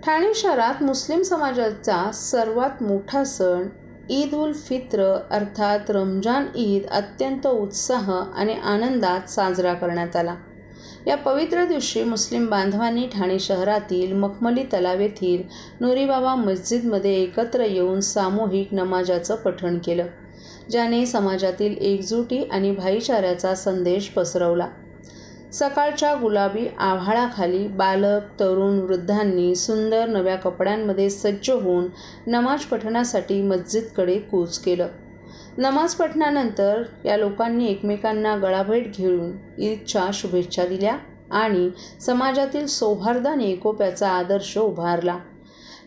ठाणे शहरात मुस्लिम समाजाचा सर्वात मोठा सण ईद उल फित्र अर्थात रमजान ईद अत्यंत उत्साह आणि आनंदात साजरा करण्यात आला। या पवित्र दिवशी मुस्लिम बांधवांनी ठाणे शहरातील मखमली तलाव येथील नुरीबाबा मस्जिदमध्ये एकत्र येऊन सामूहिक नमाजाचं पठण केलं, ज्याने समाजातील एकजुटी आणि भाईचाऱ्याचा संदेश पसरवला। सकाळच्या गुलाबी आभाळाखाली बालक, तरुण, वृद्धांनी सुंदर नव्या कपड्यांमध्ये सज्ज होऊन नमाज पठणासाठी मस्जिदकडे कूच केलं। नमाज पठणानंतर या लोकांनी एकमेकांना गळाभेट घेऊन ईदच्या शुभेच्छा दिल्या आणि समाजातील सौहार्द आणि एकोप्याचा आदर्श उभारला।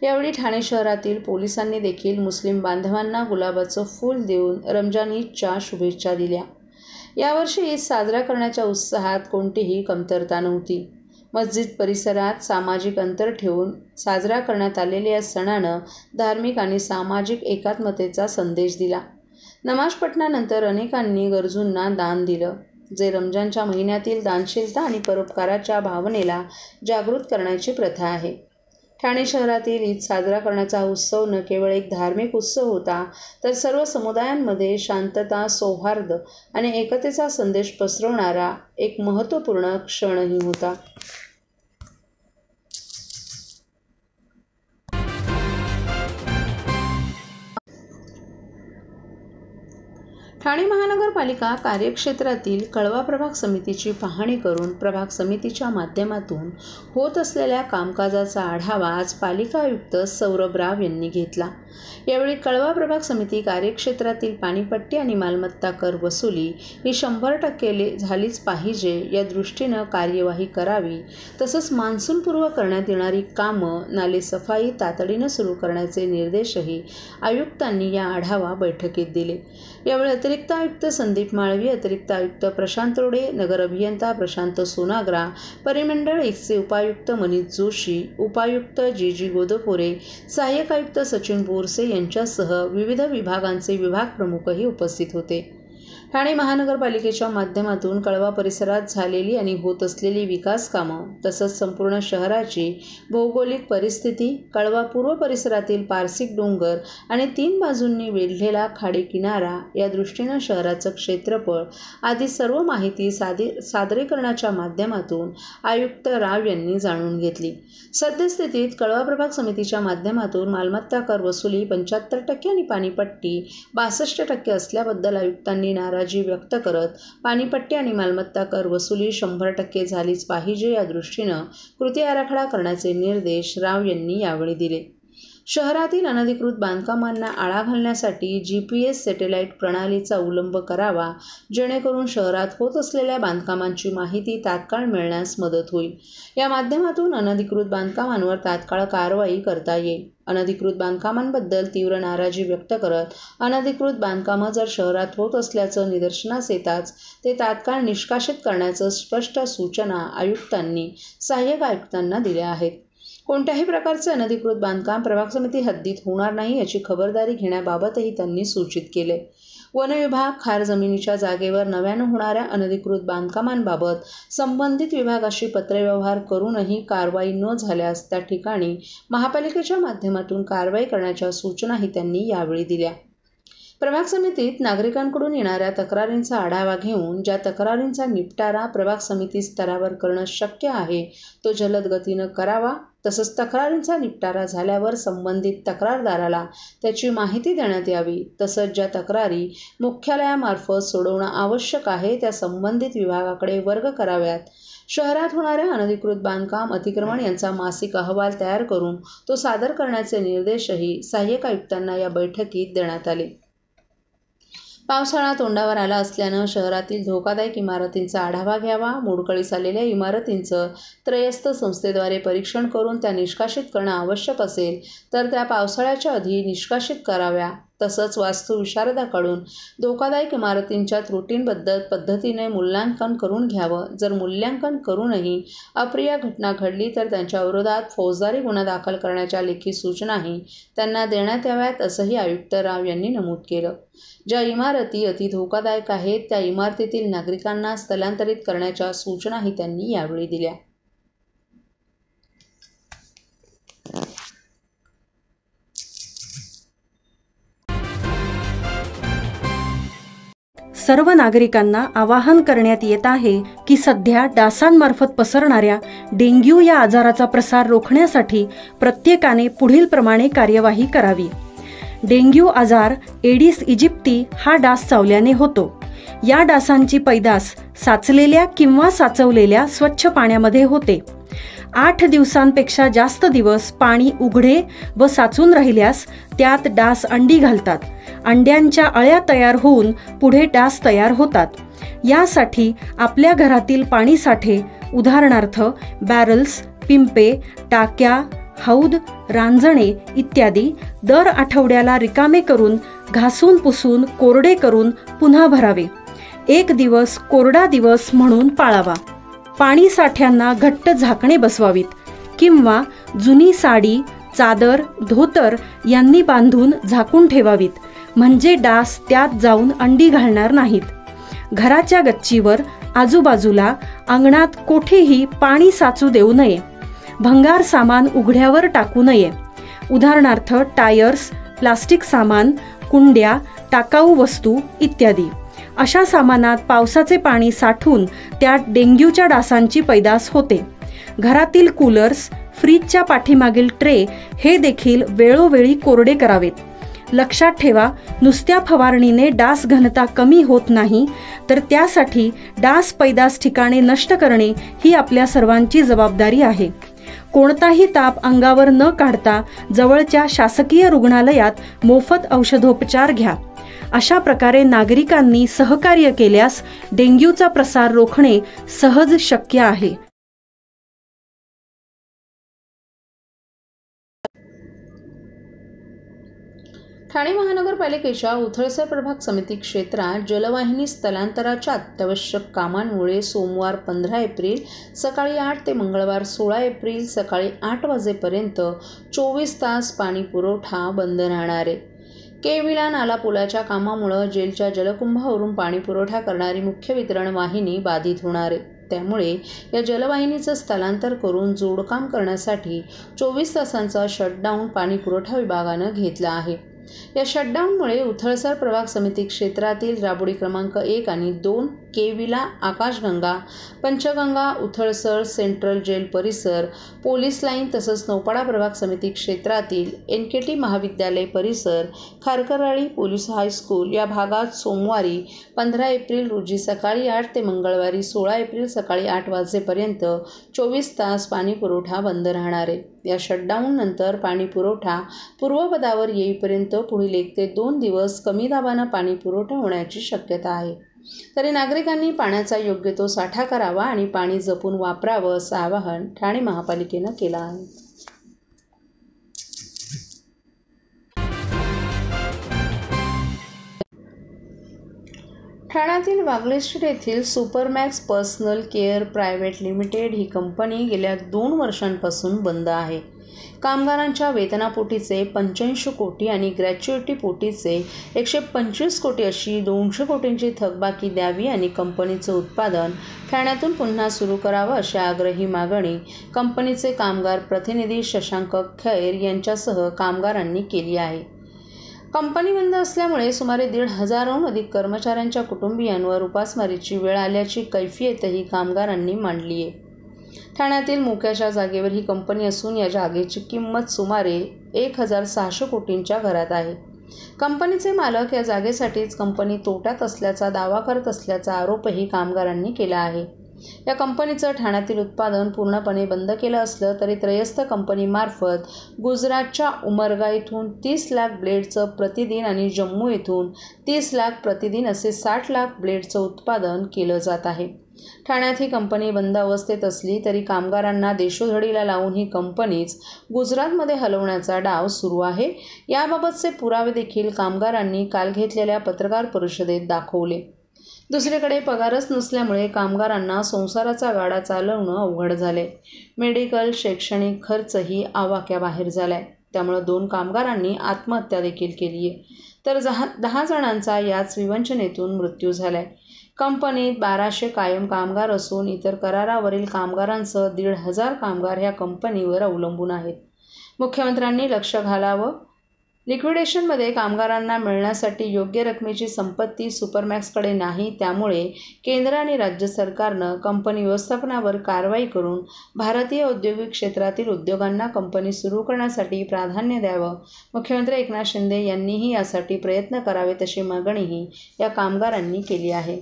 यावेळी ठाणे शहरातील पोलिसांनी देखील मुस्लिम बांधवांना गुलाबाचं फूल देऊन रमजान ईदच्या शुभेच्छा दिल्या। यावर्षी ईद साजरा करण्याच्या उत्साहात कोणतीही कमतरता नव्हती। मस्जिद परिसरात सामाजिक अंतर ठेवून साजरा करण्यात आलेल्या या सणानं धार्मिक आणि सामाजिक एकात्मतेचा संदेश दिला। नमाज पठणानंतर अनेकांनी गरजूंना दान दिलं, जे रमजानच्या महिन्यातील दानशीलता आणि परोपकाराच्या भावनेला जागृत करण्याची प्रथा आहे। ठाणे शहरातील ईद साजरा करण्याचा उत्सव न केवळ एक धार्मिक उत्सव होता, तर सर्व समुदायांमध्ये शांतता, सौहार्द आणि एकतेचा संदेश पसरवणारा एक महत्त्वपूर्ण क्षणही होता। ठाणे महानगरपालिका कार्यक्षेत्रातील कळवा प्रभाग समितीची पाहणी करून प्रभाग समितीच्या माध्यमातून होत असलेल्या कामकाजाचा आढावा आज पालिका आयुक्त सौरभ राव यांनी घेतला। यावेळी कळवा प्रभाग समिती कार्यक्षेत्रातील पाणीपट्टी आणि मालमत्ता कर वसुली ही 100% झालीच पाहिजे या दृष्टीनं कार्यवाही करावी, तसंच मान्सूनपूर्व करण्यात येणारी कामं, नालेसफाई तातडीनं सुरू करण्याचे निर्देशही आयुक्तांनी या आढावा बैठकीत दिले। यावेळी अतिरिक्त आयुक्त संदीप माळवी, अतिरिक्त आयुक्त प्रशांत रोडे, नगर अभियंता प्रशांत सोनाग्रा, परिमंडळ 1चे उपायुक्त मनीष जोशी, उपायुक्त जी गोदपोरे, सहाय्यक आयुक्त सचिन बोरसे यांच्यासह विविध विभागांचे विभाग प्रमुखही उपस्थित होते। ठाणे महानगरपालिकेच्या माध्यमातून कळवा परिसरात झालेली आणि होत असलेली विकास कामं, तसंच संपूर्ण शहराची भौगोलिक परिस्थिती, कळवा पूर्व परिसरातील पारसिक डोंगर आणि 3 बाजूंनी वेढलेला खाडी किनारा या दृष्टीनं शहराचं क्षेत्रफळ आदी सर्व माहिती सादरीकरणाच्या माध्यमातून आयुक्त राव यांनी जाणून घेतली। सद्यस्थितीत कळवा प्रभाग समितीच्या माध्यमातून मालमत्ता कर वसुली 75% आणि पाणीपट्टी 62% असल्याबद्दल आयुक्तांनी नाराजी व्यक्त करत पाणीपट्टी आणि मालमत्ता कर वसुली 100% झालीच पाहिजे या दृष्टीनं कृती आराखडा करण्याचे निर्देश राव यांनी यावेळी दिले। शहरातील अनधिकृत बांधकामांना आळा घालण्यासाठी GPS सॅटेलाईट प्रणालीचा अवलंब करावा, जेणेकरून शहरात होत असलेल्या बांधकामांची माहिती तात्काळ मिळण्यास मदत होईल। या माध्यमातून अनधिकृत बांधकामांवर तात्काळ कारवाई करता येईल। अनधिकृत बांधकामांबद्दल तीव्र नाराजी व्यक्त करत अनधिकृत बांधकामं जर शहरात होत असल्याचं निदर्शनास येताच ते तात्काळ निष्कासित करण्याचं स्पष्ट सूचना आयुक्तांनी सहाय्यक आयुक्तांना दिल्या आहेत। कोणत्याही प्रकारचे अनधिकृत बांधकाम प्रभाग समिती हद्दीत होणार नाही याची खबरदारी घेण्याबाबतही त्यांनी सूचित केले। वन विभाग खार जमिनीच्या जागेवर नव्यानं होणाऱ्या अनधिकृत बांधकामांबाबत संबंधित विभागाशी पत्रव्यवहार करूनही कारवाई न झाल्यास त्या ठिकाणी महापालिकेच्या माध्यमातून कारवाई करण्याच्या सूचनाही त्यांनी यावेळी दिल्या। प्रभाग समितीत नागरिकांकडून येणाऱ्या तक्रारींचा आढावा घेऊन ज्या तक्रारींचा निपटारा प्रभाग समिती स्तरावर करणं शक्य आहे तो जलद गतीनं करावा, तसंच तक्रारींचा निपटारा झाल्यावर संबंधित तक्रारदाराला त्याची माहिती देण्यात यावी, तसंच ज्या तक्रारी मुख्यालयामार्फत सोडवणं आवश्यक आहे त्या संबंधित विभागाकडे वर्ग कराव्यात। शहरात होणाऱ्या अनधिकृत बांधकाम, अतिक्रमण यांचा मासिक अहवाल तयार करून तो सादर करण्याचे निर्देशही सहाय्यक आयुक्तांना या बैठकीत देण्यात आले। पावसाळा तोंडावर आला असल्यानं शहरातील धोकादायक इमारतींचा आढावा घ्यावा, मोडकळीस आलेल्या इमारतींचं त्रयस्थ संस्थेद्वारे परीक्षण करून त्या निष्कासित करणं आवश्यक असेल तर त्या पावसाळ्याच्या आधी निष्कासित कराव्या, तसंच वास्तुविशारदाकडून धोकादायक इमारतींच्या त्रुटींबद्दल पद्धतीने मूल्यांकन करून घ्यावं। जर मूल्यांकन करूनही अप्रिय घटना घडली तर त्यांच्या विरोधात फौजदारी गुन्हा दाखल करण्याच्या लेखी सूचनाही त्यांना देण्यात याव्यात, असंही आयुक्त राव यांनी नमूद केलं। ज्या इमारती अति धोकादायक आहेत त्या इमारतीतील नागरिकांना स्थलांतरित करण्याच्या सूचनाही त्यांनी यावेळी दिल्या। सर्व नागरिकांना आवाहन करण्यात येत आहे की सध्या डासांमार्फत पसरणाऱ्या डेंग्यू या आजाराचा प्रसार रोखण्यासाठी प्रत्येकाने पुढीलप्रमाणे कार्यवाही करावी. डेंग्यू आजार एडिस इजिप्ती हा डास चावल्याने होतो. या डासांची पैदास साचलेल्या किंवा साचवलेल्या स्वच्छ पाण्यामध्ये होते. 8 दिवसांपेक्षा जास्त दिवस पाणी उघडे व साचून राहिल्यास त्यात डास अंडी घालतात. अंड्यांच्या अळ्या तयार होऊन पुढे डास तयार होतात. यासाठी आपल्या घरातील पाणी साठे उदाहरणार्थ बॅरल्स, पिंपे, टाक्या, हौद, रांजणे इत्यादी दर आठवड्याला रिकामे करून घासून पुसून कोरडे करून पुन्हा भरावे. 1 दिवस कोरडा दिवस म्हणून पाळावा. पाणी साठ्यांना घट्ट झाकणे बसवावीत किंवा जुनी साडी, चादर, धोतर यांनी बांधून झाकून ठेवावीत, म्हणजे डास त्यात जाऊन अंडी घालणार नाहीत. घराच्या गच्चीवर, आजूबाजूला, अंगणात कोठेही पाणी साचू देऊ नये. भंगार सामान उघड्यावर टाकू नये. उदाहरणार्थ टायर्स, प्लास्टिक सामान, कुंड्या, टाकाऊ वस्तू इत्यादी. अशा सामानात पावसाचे पाणी साठून त्यात डेंग्यूच्या डासांची पैदास होते. घरातील कूलर्स, फ्रीजच्या पाठीमागील ट्रे हे देखील वेळोवेळी कोरडे करावेत. लक्षात ठेवा, नुसत्या फवारणीने डास घनता कमी होत नाही, तर त्यासाठी डास पैदास ठिकाणे नष्ट करणे ही आपल्या सर्वांची जबाबदारी आहे. कोणताही ताप अंगावर न काढता जवळच्या शासकीय रुग्णालयात मोफत औषधोपचार घ्या. अशा प्रकारे नागरिकांनी सहकार्य केल्यास डेंग्यूचा प्रसार रोखणे सहज शक्य आहे. ठाणे महानगरपालिकेच्या उथळसर प्रभाग समिती क्षेत्रात जलवाहिनी स्थलांतराच्या अत्यावश्यक कामांमुळे सोमवार 15 एप्रिल सकाळी 8 ते मंगळवार 16 एप्रिल सकाळी 8 वाजेपर्यंत 24 तास पाणी पुरवठा बंद राहणार आहे. केविला नाला पुलाच्या कामामुळे जेलच्या जलकुंभावरून पाणी पुरवठा करणारी मुख्य वितरण वाहिनी बाधित होणार आहे. त्यामुळे या जलवाहिनीचं स्थलांतर करून जोडकाम करण्यासाठी 24 तासांचा शटडाऊन पाणी पुरवठा विभागानं घेतला आहे. या शटडाऊनमुळे उथळसर प्रभाग समिती क्षेत्रातील राबोडी क्रमांक 1 आणि 2, केविला, आकाशगंगा, पंचगंगा, उथळसर, सेंट्रल जेल परिसर, पोलीस लाईन तसंच नौपाडा प्रभाग समिती क्षेत्रातील NKT महाविद्यालय परिसर, खारकरवाडी पोलीस हायस्कूल या भागात सोमवारी 15 एप्रिल रोजी सकाळी 8 ते मंगळवारी 16 एप्रिल सकाळी 8 वाजेपर्यंत 24 तास पाणी पुरवठा बंद राहणार आहे. या शटडाऊननंतर पाणी पुरवठा पूर्वपदावर येईपर्यंत पुढील 1 ते 2 दिवस कमी दाबानं पाणी पुरवठा होण्याची शक्यता आहे. तरी नागरिकांनी पाण्याचा योग्य तो साठा करावा आणि पाणी जपून वापरावं असं आवाहन ठाणे महापालिकेनं केलं आहे. ठाण्यातील वागळे स्ट्रीट येथील Supermax personal care private limited ही कंपनी गेल्या 2 वर्षांपासून बंद आहे. कामगारांच्या वेतनापोटीचे 85 कोटी आणि ग्रॅच्युइटी पोटीचे 125 कोटी अशी 200 कोटींची थकबाकी द्यावी आणि कंपनीचं उत्पादन ठाण्यातून पुन्हा सुरू करावं अशी आग्रही मागणी कंपनीचे कामगार प्रतिनिधी शशांक खैर यांच्यासह कामगारांनी केली आहे. कंपनी बंद असल्यामुळे सुमारे 1,500हून अधिक कर्मचाऱ्यांच्या कुटुंबियांवर उपासमारीची वेळ आल्याची कैफियतही कामगारांनी मांडली आहे. ठाण्यातील मोक्याच्या जागेवर ही कंपनी असून या जागेची किंमत सुमारे 1,600 कोटींच्या घरात आहे. कंपनीचे मालक या जागेसाठीच कंपनी तोट्यात असल्याचा दावा करत असल्याचा आरोपही कामगारांनी केला आहे. या कंपनीचं ठाण्यातील उत्पादन पूर्णपणे बंद केलं असलं तरी त्रयस्थ कंपनीमार्फत गुजरातच्या उमरगा येथून 30 लाख ब्लेडचं प्रतिदिन आणि जम्मू येथून 30 लाख प्रतिदिन असे 60 लाख ब्लेडचं उत्पादन केलं जात आहे. ठाण्यात ही कंपनी बंद अवस्थेत असली तरी कामगारांना देशोधडीला लावून ही कंपनीच गुजरातमध्ये हलवण्याचा डाव सुरू आहे. याबाबतचे पुरावे देखील कामगारांनी काल घेतलेल्या पत्रकार परिषदेत दाखवले. दुसरीकडे पगारच नसल्यामुळे कामगारांना संसाराचा गाडा चालवणं अवघड झाले. मेडिकल, शैक्षणिक खर्चही आवाक्याबाहेर झालाय. त्यामुळे 2 कामगारांनी आत्महत्या देखील केली आहे, तर 10 जणांचा याच विवंचनेतून मृत्यू झालाय. कंपनीत 1200 कायम कामगार असून इतर करारावरील कामगारांसह 1,500 कामगार ह्या कंपनीवर अवलंबून आहेत. मुख्यमंत्र्यांनी लक्ष घालावं. लिक्विडेशनमध्ये कामगारांना मिळण्यासाठी योग्य रकमेची संपत्ती सुपरमॅक्सकडे नाही, त्यामुळे केंद्र आणि राज्य सरकारनं कंपनी व्यवस्थापनावर कारवाई करून भारतीय औद्योगिक क्षेत्रातील उद्योगांना कंपनी सुरू करण्यासाठी प्राधान्य द्यावं. मुख्यमंत्री एकनाथ शिंदे यांनीही यासाठी प्रयत्न करावेत अशी मागणीही या कामगारांनी केली आहे.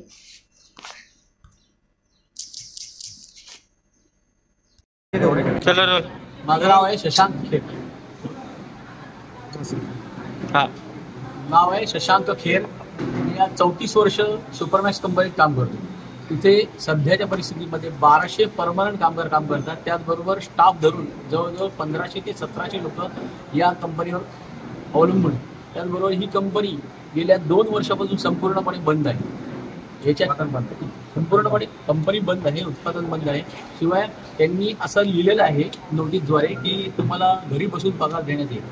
माझं नाव आहे शशांक खेर. नाव आहे शशांक खेर. मी या 34 वर्ष सुपरमॅक्स कंपनीत काम करतो. तिथे सध्याच्या परिस्थितीमध्ये 1200 परमनंट कामगार काम करतात. त्याचबरोबर स्टाफ धरून जवळजवळ 1500 ते 1700 लोक या कंपनीवर अवलंबून. त्याचबरोबर ही कंपनी गेल्या 2 वर्षापासून संपूर्णपणे बंद आहे. याच्यात संपूर्णपणे कंपनी बंद आहे, उत्पादन बंद आहे. शिवाय त्यांनी असं लिहिलेलं आहे नोटीसद्वारे की तुम्हाला घरी बसून पगार देण्यात येईल.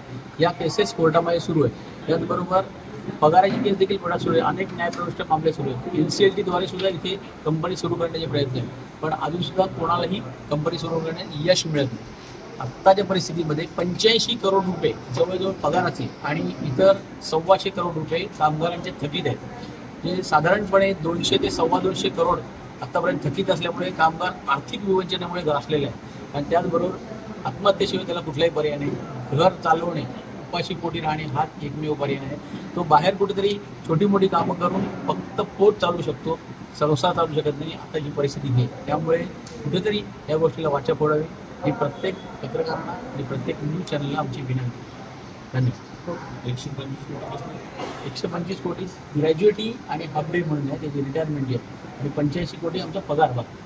या केसेस कोर्टामध्ये सुरू आहे. त्याचबरोबर पगाराची केस देखील कोर्टात सुरू आहे. अनेक न्यायप्रविष्ट मामले सुरू आहेत. NCLTद्वारे सुद्धा इथे कंपनी सुरू करण्याचे प्रयत्न आहे, पण अजूनसुद्धा कोणालाही कंपनी सुरू करण्यात यश मिळत नाही. आत्ताच्या परिस्थितीमध्ये 85 करोड रुपये जवळजवळ पगाराचे आणि इतर 125 करोड रुपये कामगारांचे थकीत आहेत. जे साधारणपणे 200 ते 225 करोड आत्तापर्यंत थकीत असल्यामुळे कामगार आर्थिक विवंचनेमुळे ग्रासलेले आहेत. आणि त्याचबरोबर आत्महत्येशिवाय त्याला कुठलाही पर्याय नाही. घर चालवणे, उपाशी पोटी राहणे हा एकमेव पर्याय आहे. तो बाहेर कुठेतरी छोटी मोठी कामं करून फक्त पोट चालू शकतो, संसार चालू शकत नाही. आता ही परिस्थिती नाही. त्यामुळे कुठेतरी या गोष्टीला वाचा फोडावी ही प्रत्येक पत्रकारांना आणि प्रत्येक न्यूज चॅनलला आमची विनंती. धन्यवाद. 125 कोटी ग्रॅज्युएटी आणि हाफ डे म्हणून आहे, त्याची रिटायरमेंट आहे, आणि 85 कोटी आमचा पगार बाकी.